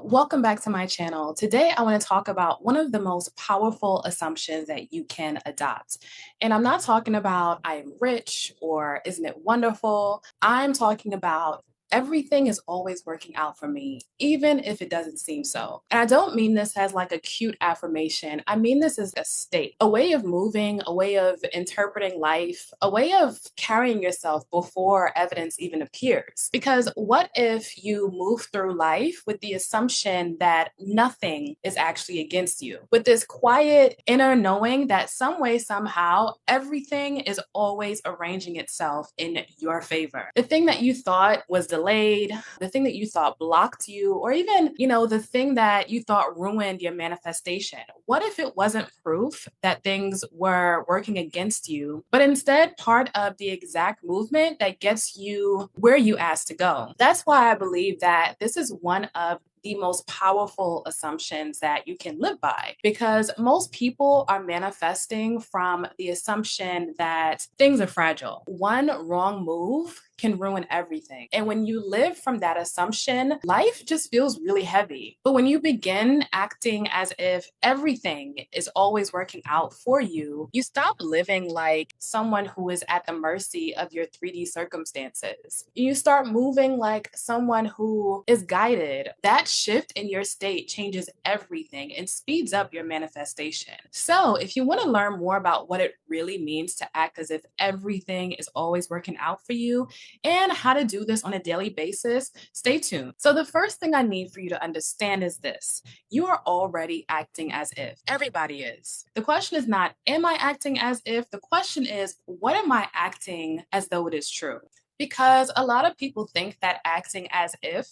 Welcome back to my channel. Today, I want to talk about one of the most powerful assumptions that you can adopt. And I'm not talking about I am rich or isn't it wonderful. I'm talking about everything is always working out for me, even if it doesn't seem so. And I don't mean this as like a cute affirmation. I mean this as a state, a way of moving, a way of interpreting life, a way of carrying yourself before evidence even appears. Because what if you move through life with the assumption that nothing is actually against you, with this quiet inner knowing that some way, somehow, everything is always arranging itself in your favor? The thing that you thought was delayed, the thing that you thought blocked you, or even, the thing that you thought ruined your manifestation. What if it wasn't proof that things were working against you, but instead part of the exact movement that gets you where you asked to go? That's why I believe that this is one of the most powerful assumptions that you can live by, because most people are manifesting from the assumption that things are fragile. One wrong move can ruin everything. And when you live from that assumption, life just feels really heavy. But when you begin acting as if everything is always working out for you, you stop living like someone who is at the mercy of your 3D circumstances. You start moving like someone who is guided. That shift in your state changes everything and speeds up your manifestation. So, if you want to learn more about what it really means to act as if everything is always working out for you, and how to do this on a daily basis, stay tuned. So, the first thing I need for you to understand is this: you are already acting as if. Everybody is. The question is not, am I acting as if? The question is, what am I acting as though it is true? Because a lot of people think that acting as if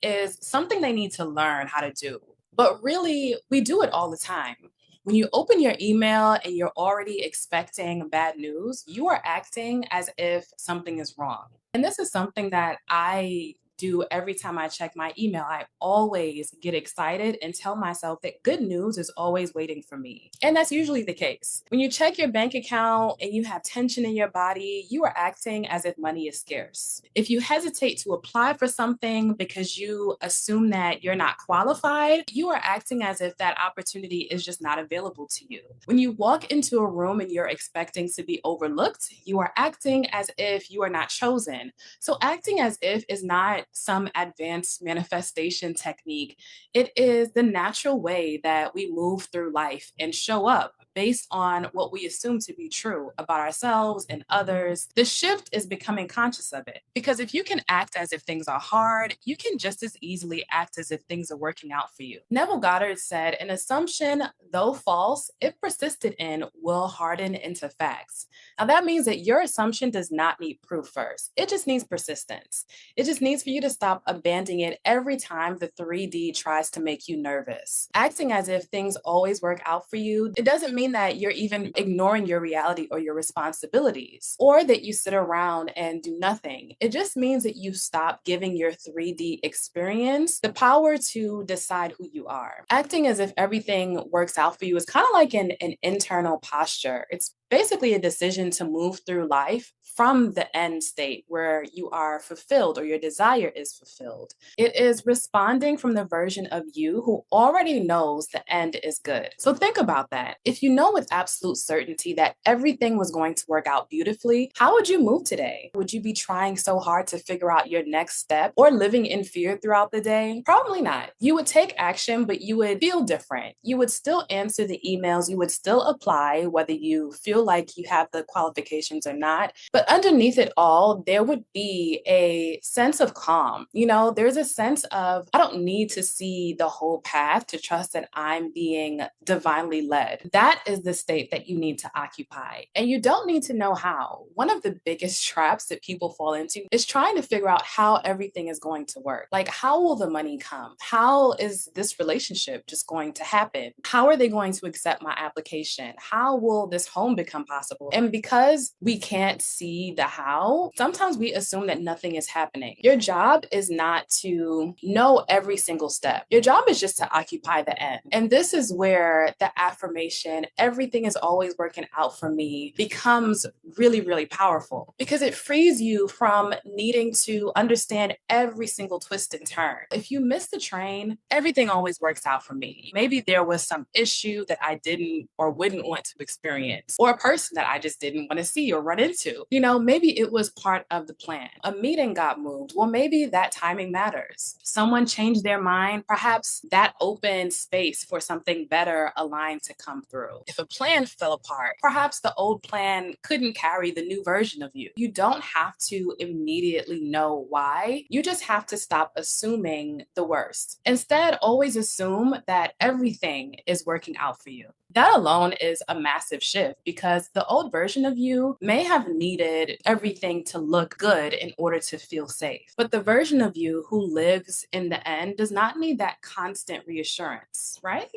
is something they need to learn how to do. But really, we do it all the time. When you open your email and you're already expecting bad news, you are acting as if something is wrong. And this is something that I do every time I check my email. I always get excited and tell myself that good news is always waiting for me. And that's usually the case. When you check your bank account and you have tension in your body, you are acting as if money is scarce. If you hesitate to apply for something because you assume that you're not qualified, you are acting as if that opportunity is just not available to you. When you walk into a room and you're expecting to be overlooked, you are acting as if you are not chosen. So acting as if is not some advanced manifestation technique. It is the natural way that we move through life and show up based on what we assume to be true about ourselves and others. The shift is becoming conscious of it. Because if you can act as if things are hard, you can just as easily act as if things are working out for you. Neville Goddard said, an assumption, though false, if persisted in, will harden into facts. Now, that means that your assumption does not need proof first. It just needs persistence. It just needs for you to stop abandoning it every time the 3D tries to make you nervous. Acting as if things always work out for you, it doesn't mean that you're even ignoring your reality or your responsibilities, or that you sit around and do nothing. It just means that you stop giving your 3D experience the power to decide who you are. Acting as if everything works out for you is kind of like an internal posture. It's basically a decision to move through life from the end state where you are fulfilled or your desire is fulfilled. It is responding from the version of you who already knows the end is good. So think about that. If you know with absolute certainty that everything was going to work out beautifully, how would you move today? Would you be trying so hard to figure out your next step or living in fear throughout the day? Probably not. You would take action, but you would feel different. You would still answer the emails. You would still apply, whether you feel like you have the qualifications or not. But underneath it all, there would be a sense of calm. There's a sense of, I don't need to see the whole path to trust that I'm being divinely led. That is the state that you need to occupy. And you don't need to know how. One of the biggest traps that people fall into is trying to figure out how everything is going to work. Like, how will the money come? How is this relationship just going to happen? How are they going to accept my application? How will this home become become possible. And because we can't see the how, sometimes we assume that nothing is happening. Your job is not to know every single step. Your job is just to occupy the end. And this is where the affirmation, everything is always working out for me, becomes really, really powerful because it frees you from needing to understand every single twist and turn. If you miss the train, everything always works out for me. Maybe there was some issue that I didn't or wouldn't want to experience, or a person that I just didn't want to see or run into. Maybe it was part of the plan. A meeting got moved. Well, maybe that timing matters. Someone changed their mind. Perhaps that opened space for something better aligned to come through. If a plan fell apart, perhaps the old plan couldn't carry the new version of you. You don't have to immediately know why. You just have to stop assuming the worst. Instead, always assume that everything is working out for you. That alone is a massive shift because the old version of you may have needed everything to look good in order to feel safe. But the version of you who lives in the end does not need that constant reassurance, right?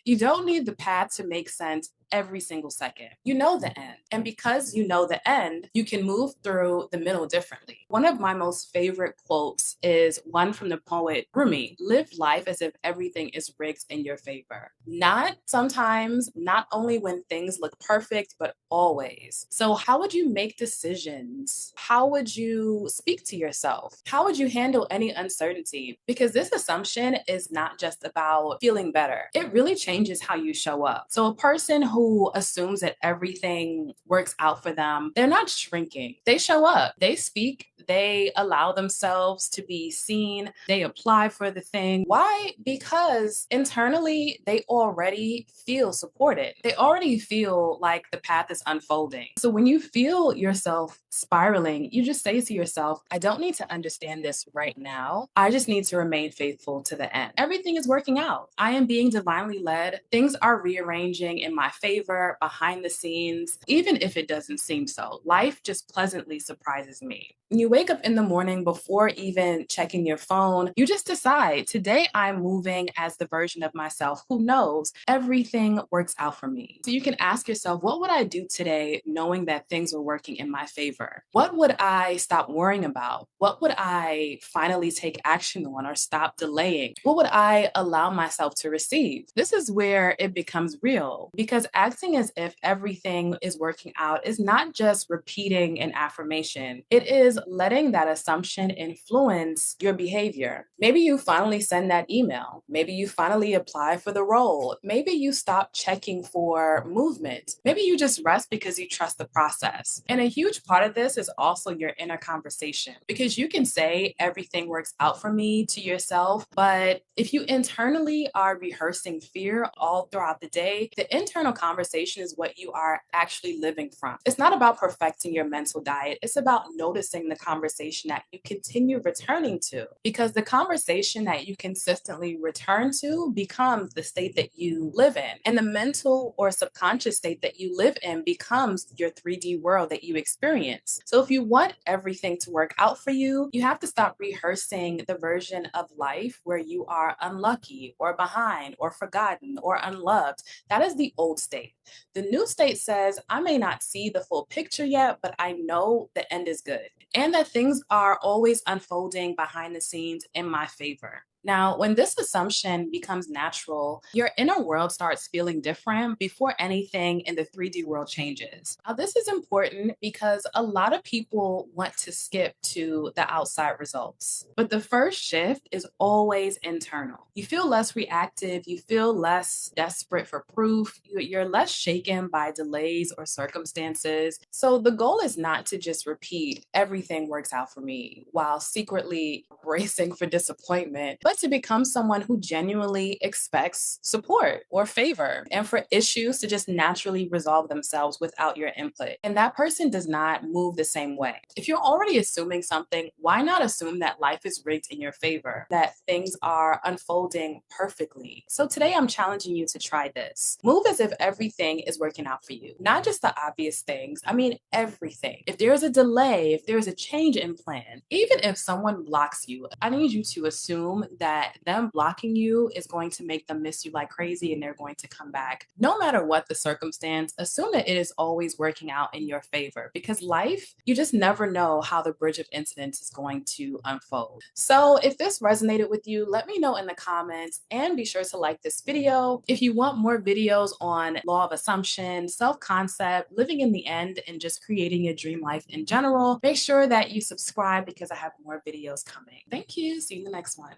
You don't need the path to make sense every single second. You know the end. And because you know the end, you can move through the middle differently. One of my most favorite quotes is one from the poet Rumi: live life as if everything is rigged in your favor. Not sometimes, not only when things look perfect, but always. So how would you make decisions? How would you speak to yourself? How would you handle any uncertainty? Because this assumption is not just about feeling better. It really changes how you show up. So a person who assumes that everything works out for them, they're not shrinking. They show up, they speak, they allow themselves to be seen, they apply for the thing. Why? Because internally, they already feel supported. They already feel like the path is unfolding. So when you feel yourself spiraling, you just say to yourself, I don't need to understand this right now. I just need to remain faithful to the end. Everything is working out. I am being divinely led. Things are rearranging in my favor behind the scenes, even if it doesn't seem so. Life just pleasantly surprises me. When you wake up in the morning before even checking your phone, you just decide, today I'm moving as the version of myself who knows everything works out for me. So you can ask yourself, what would I do today knowing that things are working in my favor? What would I stop worrying about? What would I finally take action on or stop delaying? What would I allow myself to receive? This is where it becomes real, because acting as if everything is working out is not just repeating an affirmation. It is letting that assumption influence your behavior. Maybe you finally send that email. Maybe you finally apply for the role. Maybe you stop checking for movement. Maybe you just rest because you trust the process. And a huge part of this is also your inner conversation, because you can say everything works out for me to yourself, but if you internally are rehearsing fear all throughout the day, the internal conversation is what you are actually living from. It's not about perfecting your mental diet. It's about noticing the conversation that you continue returning to, because the conversation that you consistently return to becomes the state that you live in. And the mental or subconscious state that you live in becomes your 3D world that you experience. So if you want everything to work out for you, you have to stop rehearsing the version of life where you are unlucky or behind or forgotten or unloved. That is the old state. The new state says, I may not see the full picture yet, but I know the end is good and that things are always unfolding behind the scenes in my favor. Now, when this assumption becomes natural, your inner world starts feeling different before anything in the 3D world changes. Now, this is important because a lot of people want to skip to the outside results, but the first shift is always internal. You feel less reactive, you feel less desperate for proof, you're less shaken by delays or circumstances. So the goal is not to just repeat, everything works out for me, while secretly bracing for disappointment, but to become someone who genuinely expects support or favor, and for issues to just naturally resolve themselves without your input. And that person does not move the same way. If you're already assuming something, why not assume that life is rigged in your favor, that things are unfolding perfectly? So today I'm challenging you to try this. Move as if everything is working out for you, not just the obvious things. I mean, everything. If there's a delay, if there's a change in plan, even if someone blocks you, I need you to assume that them blocking you is going to make them miss you like crazy and they're going to come back. No matter what the circumstance, assume that it is always working out in your favor because life, you just never know how the bridge of incidents is going to unfold. So if this resonated with you, let me know in the comments and be sure to like this video. If you want more videos on law of assumption, self-concept, living in the end, and just creating your dream life in general, make sure that you subscribe because I have more videos coming. Thank you. See you in the next one.